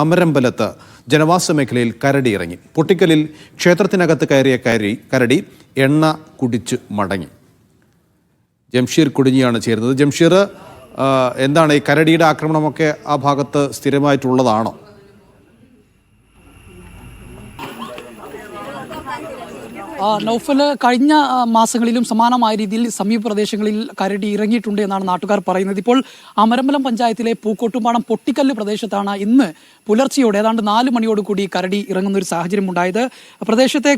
അമരമ്പലത്ത് ജനവാസ മേഖലയിൽ കരടി ഇറങ്ങി. പൊട്ടിക്കലിൽ ക്ഷേത്രത്തിനകത്ത് കയറിയ കരടി എണ്ണ കുടിച്ച് മടങ്ങി. ജംഷീർ കുടുങ്ങിയാണ് ചേരുന്നത്. ജംഷീർ, എന്താണ് ഈ കരടിയുടെ ആക്രമണമൊക്കെ ആ ഭാഗത്ത് സ്ഥിരമായിട്ടുള്ളതാണോ? നൗഫൽ, കഴിഞ്ഞ മാസങ്ങളിലും സമാനമായ രീതിയിൽ സമീപ പ്രദേശങ്ങളിൽ കരടി ഇറങ്ങിയിട്ടുണ്ട് എന്നാണ് നാട്ടുകാർ പറയുന്നത്. ഇപ്പോൾ അമരമ്പലം പഞ്ചായത്തിലെ പൂക്കോട്ടുംപാടം പൊട്ടിക്കല്ല് പ്രദേശത്താണ് ഇന്ന് പുലർച്ചെയോടെ ഏതാണ്ട് 4 മണിയോടുകൂടി കരടി ഇറങ്ങുന്ന ഒരു സാഹചര്യം ഉണ്ടായത്. പ്രദേശത്തെ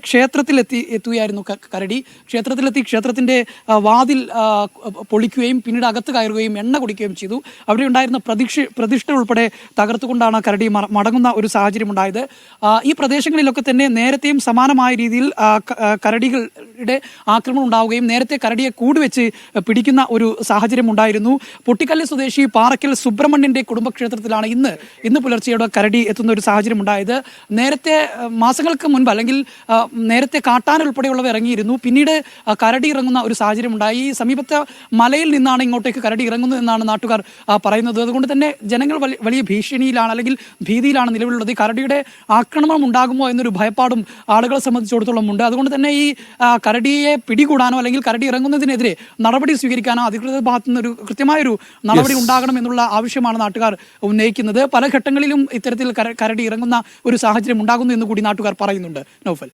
എത്തുകയായിരുന്നു കരടി. ക്ഷേത്രത്തിൻ്റെ വാതിൽ പൊളിക്കുകയും പിന്നീട് അകത്ത് കയറുകയും എണ്ണ കുടിക്കുകയും ചെയ്തു. അവിടെ ഉണ്ടായിരുന്ന പ്രതിഷ്ഠ ഉൾപ്പെടെ തകർത്തുകൊണ്ടാണ് കരടി മടങ്ങുന്ന ഒരു സാഹചര്യം ഉണ്ടായത്. ഈ പ്രദേശങ്ങളിലൊക്കെ തന്നെ നേരത്തെയും സമാനമായ രീതിയിൽ കരടികളുടെ ആക്രമണം ഉണ്ടാവുകയും നേരത്തെ കരടിയെ കൂടുവെച്ച് പിടിക്കുന്ന ഒരു സാഹചര്യം ഉണ്ടായിരുന്നു. പൊട്ടിക്കല്ല് സ്വദേശി പാറയ്ക്കൽ സുബ്രഹ്മണ്യന്റെ കുടുംബക്ഷേത്രത്തിലാണ് ഇന്ന് പുലർച്ചെയോടെ കരടി എത്തുന്ന ഒരു സാഹചര്യം ഉണ്ടായത്. നേരത്തെ മാസങ്ങൾക്ക് മുൻപ്, അല്ലെങ്കിൽ നേരത്തെ കാട്ടാന ഉൾപ്പെടെയുള്ളവ ഇറങ്ങിയിരുന്നു. പിന്നീട് കരടി ഇറങ്ങുന്ന ഒരു സാഹചര്യം ഉണ്ടായി. ഈ സമീപത്തെ മലയിൽ നിന്നാണ് ഇങ്ങോട്ടേക്ക് കരടി ഇറങ്ങുന്നത് എന്നാണ് നാട്ടുകാർ പറയുന്നത്. അതുകൊണ്ട് തന്നെ ജനങ്ങൾ വലിയ ഭീഷണിയിലാണ്, അല്ലെങ്കിൽ ഭീതിയിലാണ് നിലവിലുള്ളത്. ഈ കരടിയുടെ ആക്രമണം ഉണ്ടാകുമോ എന്നൊരു ഭയപ്പാടും ആളുകളെ സംബന്ധിച്ചിടത്തോളം ഉണ്ട്. അതുകൊണ്ട് തന്നെ ഈ കരടിയെ പിടികൂടാനോ അല്ലെങ്കിൽ കരടി ഇറങ്ങുന്നതിനെതിരെ നടപടി സ്വീകരിക്കാനോ അധികൃതരുടെ ഭാഗത്തു നിന്ന് ഒരു കൃത്യമായൊരു നടപടി ഉണ്ടാകണം എന്നുള്ള ആവശ്യമാണ് നാട്ടുകാർ ഉന്നയിക്കുന്നത്. പല ഘട്ടങ്ങളിലും ഇത്തരത്തിൽ കരടി ഇറങ്ങുന്ന ഒരു സാഹചര്യം ഉണ്ടാകുന്നു എന്ന് കൂടി നാട്ടുകാർ പറയുന്നുണ്ട്. നൗഫൽ.